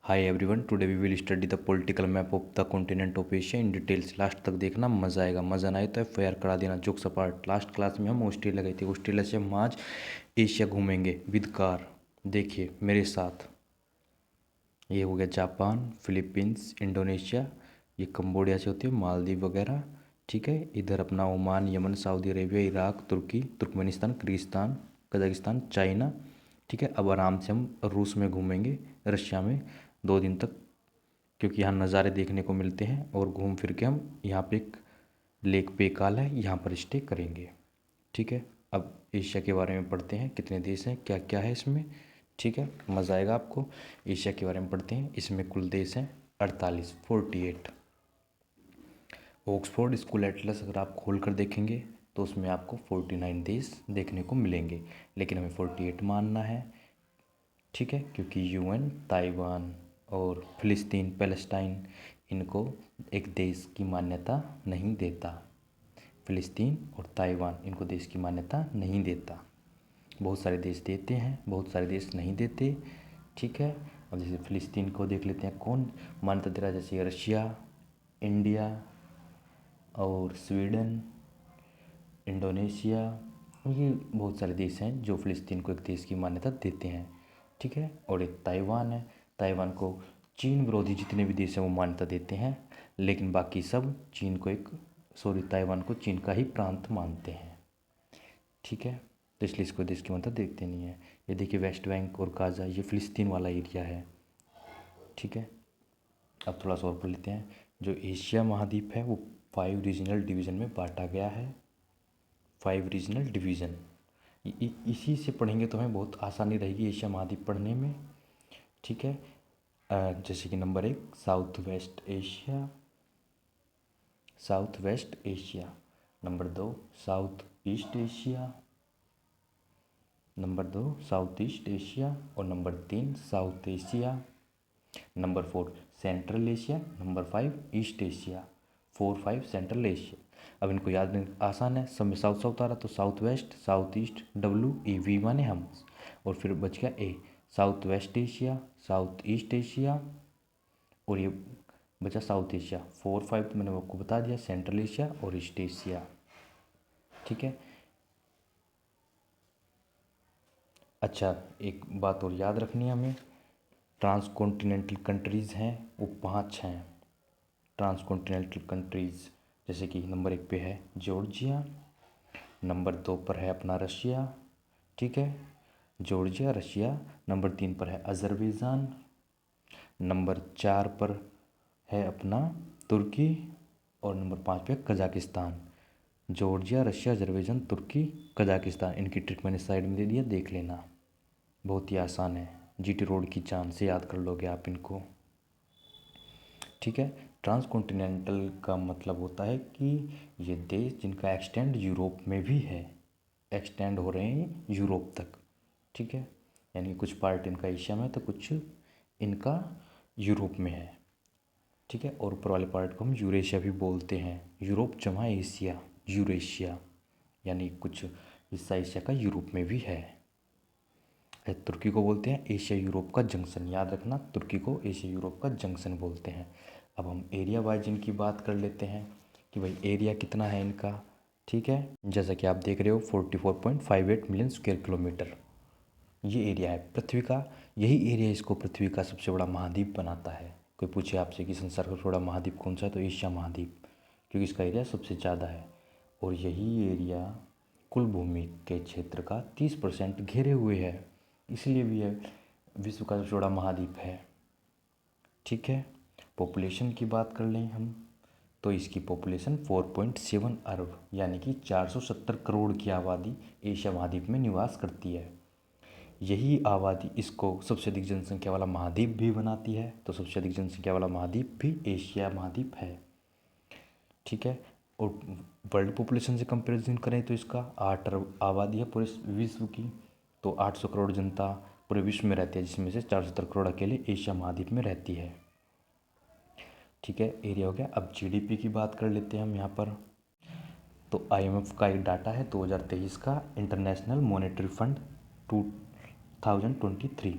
Hi everyone, today we will study the political map of the continent of Asia in details. Last तक देखना, मज़ा आएगा। मज़ा ना आए तो FIR करा देना। जोक्स अपार्ट, लास्ट क्लास में हम ऑस्ट्रेलिया गए थे। ऑस्ट्रेलिया से हम आज एशिया घूमेंगे विद कार। देखिए मेरे साथ, ये हो गया जापान, फिलीपींस, इंडोनेशिया, ये कंबोडिया से होती है, मालदीव वगैरह। ठीक है, इधर अपना Oman, Yemen, Saudi Arabia, Iraq, Turkey, Turkmenistan, Kyrgyzstan, Kazakhstan, China. ठीक है, अब आराम से हम रूस में घूमेंगे, रशिया में 2 दिन तक, क्योंकि यहाँ नज़ारे देखने को मिलते हैं। और घूम फिर के हम यहाँ पे एक लेक बेकाल है, यहाँ पर स्टे करेंगे। ठीक है, अब एशिया के बारे में पढ़ते हैं, कितने देश हैं, क्या क्या है इसमें। ठीक है, मज़ा आएगा आपको। एशिया के बारे में पढ़ते हैं। इसमें कुल देश हैं 48। ऑक्सफोर्ड स्कूल एटलस अगर आप खोल कर देखेंगे तो उसमें आपको 49 देश देखने को मिलेंगे, लेकिन हमें 48 मानना है। ठीक है, क्योंकि UN ताइवान और फ़िलिस्तीन, पैलेस्टाइन, इनको एक देश की मान्यता नहीं देता। फ़िलिस्तीन और ताइवान इनको देश की मान्यता नहीं देता। बहुत सारे देश देते हैं, बहुत सारे देश नहीं देते। ठीक है, अब जैसे फ़िलिस्तीन को देख लेते हैं, कौन मान्यता दे रहा है। जैसे रशिया, इंडिया और स्वीडन, इंडोनेशिया, ये बहुत सारे देश हैं जो फ़िलिस्तीन को एक देश की मान्यता देते हैं। ठीक है, और एक ताइवान है। ताइवान को चीन विरोधी जितने भी देश हैं वो मान्यता देते हैं, लेकिन बाकी सब चीन को ताइवान को चीन का ही प्रांत मानते हैं। ठीक है, तो इसलिए इसको देश की मान्यता देखते नहीं है। ये देखिए वेस्ट बैंक और गाज़ा, ये फ़िलिस्तीन वाला एरिया है। ठीक है, अब थोड़ा सा और पढ़ लेते हैं। जो एशिया महाद्वीप है वो 5 रीजनल डिवीज़न में बांटा गया है। 5 रीजनल डिवीज़न, इसी से पढ़ेंगे तो हमें बहुत आसानी रहेगी एशिया महाद्वीप पढ़ने में। ठीक है, जैसे कि number 1 South West Asia, number 2 South East Asia, number 2 South East Asia, और number 3 South Asia, number 4 Central Asia, number 5 East Asia. 4 5 Central Asia. अब इनको याद नहीं, आसान है, सब में साउथ साउथ आ रहा, तो south west, south east, WEV माने हम, और फिर बच गया A, south West Asia, south East Asia, और ये बचा साउथ एशिया। 4 5 तो मैंने आपको बता दिया, सेंट्रल एशिया और ईस्ट एशिया। ठीक है, अच्छा एक बात और याद रखनी है हमें, ट्रांसकॉन्टिनेंटल कंट्रीज़ हैं वो 5 हैं। ट्रांसकॉन्टिनेंटल कंट्रीज़, जैसे कि नंबर 1 पे है जॉर्जिया, नंबर 2 पर है अपना रशिया। ठीक है, जॉर्जिया, रशिया। नंबर 3 पर है अज़रबैजान, नंबर 4 पर है अपना तुर्की, और नंबर 5 पे कजाकिस्तान। जॉर्जिया, रशिया, अज़रबैजान, तुर्की, कजाकिस्तान, इनकी ट्रिक मैंने साइड में दे दिया, देख लेना। बहुत ही आसान है, GT रोड की चांद से याद कर लोगे आप इनको। ठीक है, ट्रांसकॉन्टिनेंटल का मतलब होता है कि ये देश जिनका एक्सटेंड यूरोप में भी है, एक्सटेंड हो रहे हैं यूरोप तक। ठीक है, यानी कुछ पार्ट इनका एशिया में तो कुछ इनका यूरोप में है। ठीक है, और ऊपर वाले पार्ट को हम यूरेशिया भी बोलते हैं। यूरोप जमा एशिया, यूरेशिया, यानी कुछ हिस्सा एशिया का यूरोप में भी है। तुर्की को बोलते हैं एशिया यूरोप का जंक्शन, याद रखना, तुर्की को एशिया यूरोप का जंक्शन बोलते हैं। अब हम एरिया वाइज इनकी बात कर लेते हैं कि भाई एरिया कितना है इनका। ठीक है, जैसा कि आप देख रहे हो 44.58 मिलियन स्क्वायर किलोमीटर ये एरिया है पृथ्वी का। यही एरिया इसको पृथ्वी का सबसे बड़ा महाद्वीप बनाता है। कोई पूछे आपसे कि संसार का बड़ा महाद्वीप कौन सा है, तो एशिया महाद्वीप, क्योंकि इसका एरिया सबसे ज़्यादा है। और यही एरिया कुल भूमि के क्षेत्र का 30% घेरे हुए है, इसलिए भी यह विश्व का सबसे बड़ा महाद्वीप है। ठीक है, पॉपुलेशन की बात कर लें हम, तो इसकी पॉपुलेशन 4.7 अरब यानी कि 470 करोड़ की आबादी एशिया महाद्वीप में निवास करती है। यही आबादी इसको सबसे अधिक जनसंख्या वाला महाद्वीप भी बनाती है, तो सबसे अधिक जनसंख्या वाला महाद्वीप भी एशिया महाद्वीप है। ठीक है, और वर्ल्ड पॉपुलेशन से कंपैरिजन करें तो इसका 8 अरब आबादी है पूरे विश्व की, तो 800 करोड़ जनता पूरे विश्व में रहती है, जिसमें से 470 करोड़ अकेले एशिया महाद्वीप में रहती है। ठीक है, एरिया हो गया। अब GDP की बात कर लेते हैं हम यहाँ पर। तो IMF का एक डाटा है 2023 का, इंटरनेशनल मॉनेटरी फंड 2023,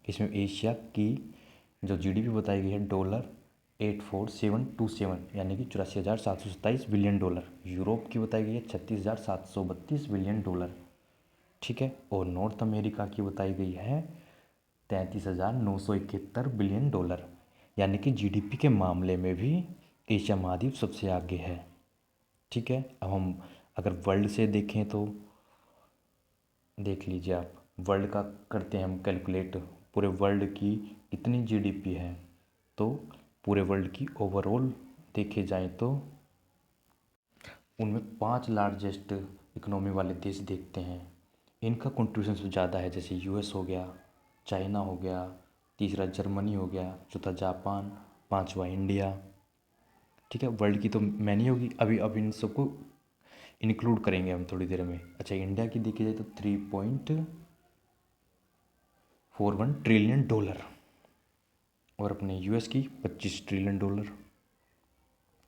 इसमें एशिया की जो जीडीपी बताई गई है $84727 यानी कि $84,727 बिलियन। यूरोप की बताई गई है $36,732 बिलियन। ठीक है। और नॉर्थ अमेरिका की बताई गई है $33,971 बिलियन। यानी कि जीडीपी के मामले में भी एशिया महाद्वीप सबसे आगे है। ठीक है। अब हम अगर वर्ल्ड से देखें तो देख लीजिए आप, वर्ल्ड का करते हैं हम कैलकुलेट, पूरे वर्ल्ड की कितनी जीडीपी है। तो पूरे वर्ल्ड की ओवरऑल देखे जाएं तो उनमें 5 लार्जेस्ट इकोनॉमी वाले देश देखते हैं, इनका कंट्रीब्यूशन सबसे ज़्यादा है। जैसे यूएस हो गया, चाइना हो गया, तीसरा जर्मनी हो गया, चौथा जापान, पांचवा इंडिया। ठीक है। वर्ल्ड की तो मैनी होगी, अभी अब इन सबको इंक्लूड करेंगे हम थोड़ी देर में। अच्छा, इंडिया की देखी जाए तो $3.41 ट्रिलियन और अपने यूएस की $25 ट्रिलियन।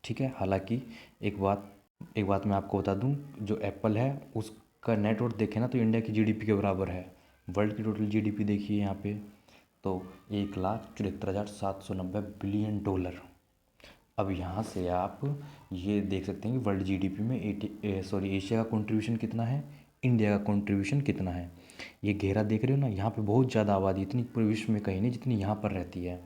ठीक है। हालांकि एक बात मैं आपको बता दूं, जो एप्पल है उसका नेटवर्थ देखें ना तो इंडिया की जीडीपी के बराबर है। वर्ल्ड की टोटल जीडीपी देखिए यहाँ पे तो $1,74,790 बिलियन। अब यहाँ से आप ये देख सकते हैं कि वर्ल्ड जीडीपी में एशिया का कंट्रीब्यूशन कितना है, इंडिया का कंट्रीब्यूशन कितना है। ये घेरा देख रहे हो ना, यहाँ पे बहुत ज़्यादा आबादी, इतनी पूरे विश्व में कहीं नहीं जितनी यहाँ पर रहती है।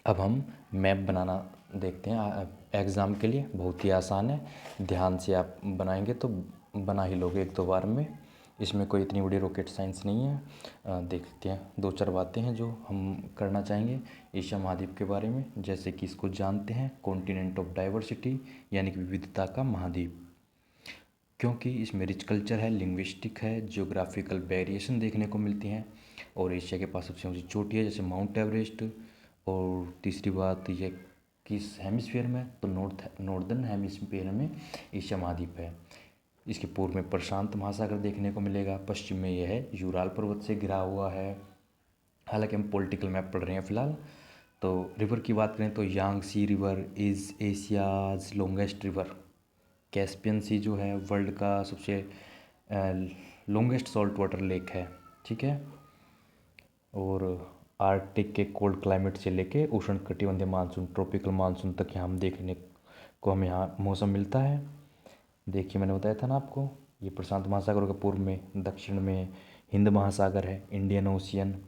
अब हम मैप बनाना देखते हैं एग्ज़ाम के लिए, बहुत ही आसान है, ध्यान से आप बनाएंगे तो बना ही लोगे 1-2 बार में। इसमें कोई इतनी बड़ी रॉकेट साइंस नहीं है। देखते हैं 2-4 बातें हैं जो हम करना चाहेंगे एशिया महाद्वीप के बारे में। जैसे कि इसको जानते हैं कॉन्टिनेंट ऑफ डाइवर्सिटी, यानी कि विविधता का महाद्वीप, क्योंकि इसमें रिच कल्चर है, लिंग्विस्टिक है, जियोग्राफिकल वेरिएशन देखने को मिलती हैं। और एशिया के पास सबसे ऊंची चोटी है जैसे माउंट एवरेस्ट। और तीसरी बात ये किस हेमिस्फीयर में, तो नॉर्दर्न हेमिस्फीयर में एशिया महाद्वीप है। इसके पूर्व में प्रशांत महासागर देखने को मिलेगा, पश्चिम में यह है यूराल पर्वत से घिरा हुआ है। हालांकि हम पॉलिटिकल मैप पढ़ रहे हैं फिलहाल। तो रिवर की बात करें तो Yangtze river is Asia's longest river. Caspian sea जो है वर्ल्ड का सबसे लॉन्गेस्ट सॉल्ट वाटर लेक है। ठीक है। और आर्कटिक के कोल्ड क्लाइमेट से लेके उष्णकटिबंधीय मानसून ट्रॉपिकल मानसून तक यहाँ हम देखने को हमें यहाँ मौसम मिलता है। देखिए मैंने बताया था ना आपको, ये प्रशांत महासागर के पूर्व में, दक्षिण में हिंद महासागर है, इंडियन ओशियन।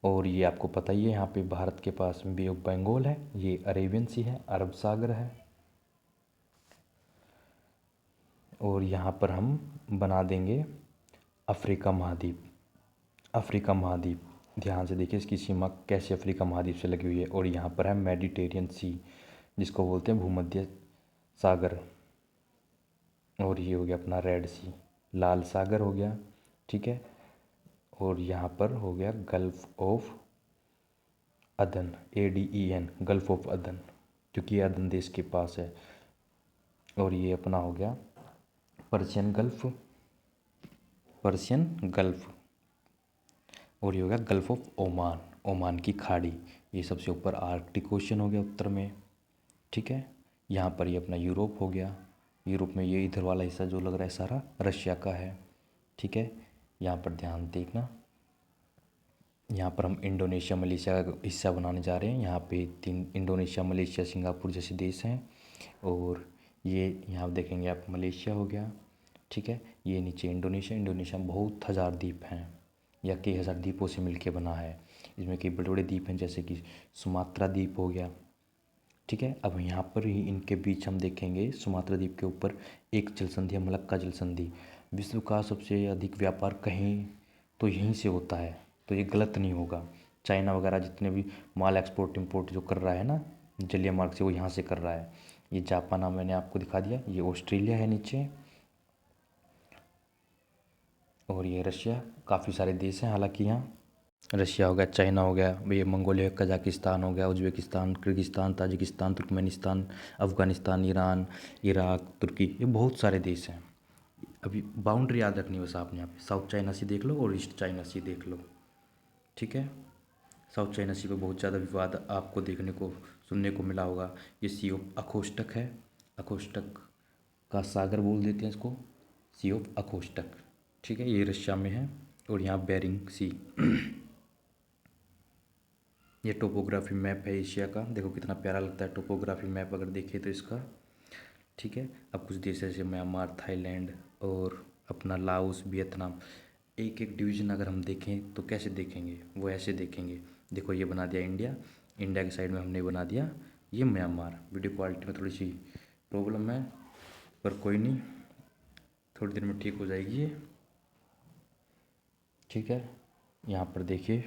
और ये आपको पता ही है, यहाँ पे भारत के पास बे ऑफ बंगाल है, ये अरेबियन सी है, अरब सागर है। और यहाँ पर हम बना देंगे अफ्रीका महाद्वीप। अफ्रीका महाद्वीप ध्यान से देखिए, इसकी सीमा कैसे अफ्रीका महाद्वीप से लगी हुई है। और यहाँ पर है मेडिटेरियन सी, जिसको बोलते हैं भूमध्य सागर। और ये हो गया अपना रेड सी, लाल सागर हो गया। ठीक है। और यहाँ पर हो गया गल्फ ऑफ अदन, ADEN, गल्फ ऑफ अदन, क्योंकि ये अदन देश के पास है। और ये अपना हो गया पर्शियन गल्फ। और ये हो गया गल्फ ऑफ ओमान, ओमान की खाड़ी। ये सबसे ऊपर आर्कटिक ओशन हो गया उत्तर में। ठीक है। यहाँ पर ये अपना यूरोप हो गया। यूरोप में ये इधर वाला हिस्सा जो लग रहा है सारा रशिया का है। ठीक है। यहाँ पर ध्यान देखना, यहाँ पर हम इंडोनेशिया मलेशिया का हिस्सा बनाने जा रहे हैं। यहाँ पे 3 इंडोनेशिया मलेशिया सिंगापुर जैसे देश हैं। और ये यहाँ देखेंगे आप मलेशिया हो गया। ठीक है। ये नीचे इंडोनेशिया में बहुत हज़ार द्वीप हैं, या कई हज़ार द्वीपों से मिलके बना है। इसमें कई बड़े बड़े द्वीप हैं जैसे कि सुमात्रा द्वीप हो गया। ठीक है। अब यहाँ पर ही इनके बीच हम देखेंगे सुमात्रा द्वीप के ऊपर एक जलसंधि है, मलक्का जलसंधि। विश्व का सबसे अधिक व्यापार कहीं तो यहीं से होता है, तो ये गलत नहीं होगा। चाइना वगैरह जितने भी माल एक्सपोर्ट इंपोर्ट जो कर रहा है ना जलीय मार्ग से, वो यहाँ से कर रहा है। ये जापान मैंने आपको दिखा दिया, ये ऑस्ट्रेलिया है नीचे। और ये रशिया, काफ़ी सारे देश हैं हालांकि यहाँ। रशिया हो गया, चाइना हो गया, ये मंगोलिया, कजाकिस्तान हो गया, Uzbekistan, Kyrgyzstan, Tajikistan, Turkmenistan, Afghanistan, Iran, Iraq, Turkey, ये बहुत सारे देश हैं। अभी बाउंड्री याद रखनी बस आपने, यहाँ पे साउथ चाइना सी देख लो और ईस्ट चाइना सी देख लो। ठीक है। साउथ चाइना सी पे बहुत ज़्यादा विवाद आपको देखने को सुनने को मिला होगा। ये सी ऑफ अखोष्टक है, अखोष्टक का सागर बोल देते हैं इसको, सी ऑफ अखोष्टक। ठीक है। ये रशिया में है। और यहाँ बेरिंग सी ये टोपोग्राफी मैप है एशिया का, देखो कितना प्यारा लगता है टोपोग्राफी मैप अगर देखें तो इसका। ठीक है, अब कुछ देश जैसे म्यांमार, थाईलैंड और अपना लाओस, वियतनाम, एक एक डिवीज़न अगर हम देखें तो कैसे देखेंगे, वो ऐसे देखेंगे। देखो ये बना दिया इंडिया, इंडिया की साइड में हमने बना दिया ये म्यांमार। वीडियो क्वालिटी में थोड़ी सी प्रॉब्लम है पर कोई नहीं, थोड़ी देर में ठीक हो जाएगी ये। ठीक है, यहाँ पर देखिए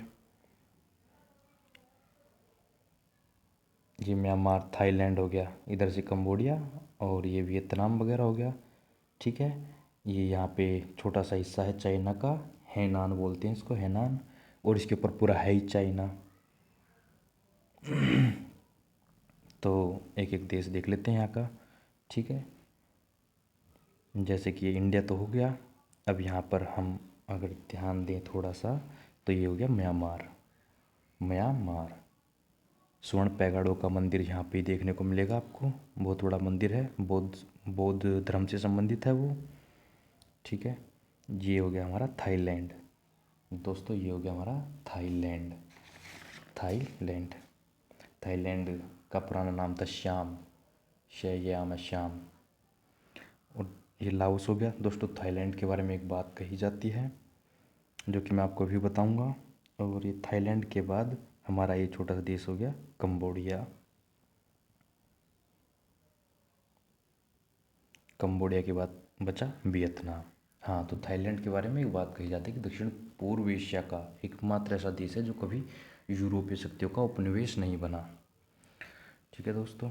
ये म्यांमार, थाईलैंड हो गया, इधर से कंबोडिया और ये वियतनाम वगैरह हो गया। ठीक है, ये यहाँ पे छोटा सा हिस्सा है चाइना का, हैनान बोलते हैं इसको, हैनान, और इसके ऊपर पूरा है ही चाइना। तो एक एक देश देख लेते हैं यहाँ का। ठीक है, जैसे कि ये इंडिया तो हो गया, अब यहाँ पर हम अगर ध्यान दें थोड़ा सा तो ये हो गया म्यांमार। म्यांमार स्वर्ण पैगाड़ों का मंदिर यहाँ पे देखने को मिलेगा आपको, बहुत बड़ा मंदिर है, बौद्ध धर्म से संबंधित है वो। ठीक है, ये हो गया हमारा थाईलैंड। दोस्तों ये हो गया हमारा थाईलैंड। थाईलैंड, थाईलैंड का पुराना नाम था श्याम, श्याम श्याम। और ये लाओस हो गया। दोस्तों थाईलैंड के बारे में एक बात कही जाती है जो कि मैं आपको अभी बताऊंगा। और ये थाईलैंड के बाद हमारा ये छोटा सा देश हो गया कंबोडिया। कंबोडिया के बाद बचा वियतनाम। हाँ, तो थाईलैंड के बारे में एक बात कही जाती है कि दक्षिण पूर्व एशिया का एकमात्र ऐसा देश है जो कभी यूरोपीय शक्तियों का उपनिवेश नहीं बना। ठीक है दोस्तों,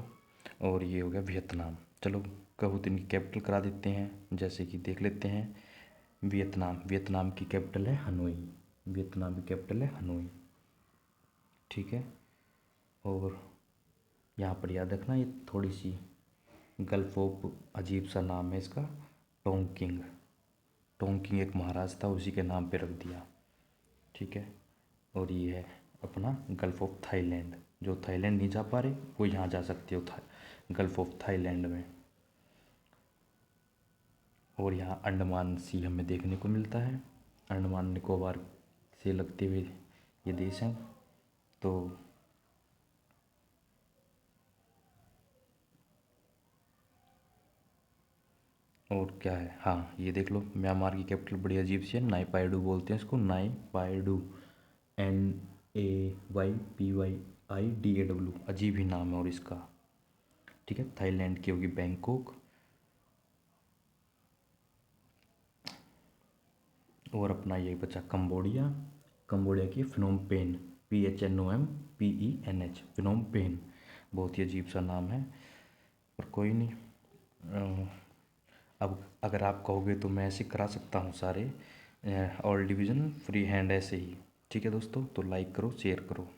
और ये हो गया वियतनाम। चलो कहूँ तो इनकी कैपिटल करा देते हैं, जैसे कि देख लेते हैं। वियतनाम, वियतनाम की कैपिटल है हनोई। वियतनाम की कैपिटल है हनोई। ठीक है, और यहाँ पर याद रखना ये थोड़ी सी गल्फ ऑफ, अजीब सा नाम है इसका, टोंकिंग। टोंकिंग एक महाराज था, उसी के नाम पे रख दिया। ठीक है, और ये है अपना गल्फ ऑफ थाईलैंड। जो थाईलैंड नहीं जा पा रहे वो यहाँ जा सकते हो गल्फ ऑफ थाईलैंड में। और यहाँ अंडमान सी हमें देखने को मिलता है, अंडमान निकोबार से लगते हुए ये देश हैं। तो और क्या है, हाँ ये देख लो, म्यांमार की कैपिटल बड़ी अजीब सी है, नाईपाइडू बोलते हैं इसको, नाईपाइडू, NAYPYIDAW, अजीब ही नाम है और इसका। ठीक है, थाईलैंड की होगी बैंकॉक। और अपना ये बचा कंबोडिया, कंबोडिया की फिनोम पेन, PHNOMPENH, फिनोम पेन। बहुत ही अजीब सा नाम है पर कोई नहीं। अब अगर आप कहोगे तो मैं ऐसे करा सकता हूँ सारे ऑल डिवीज़न फ्री हैंड ऐसे ही। ठीक है दोस्तों, तो लाइक करो, शेयर करो।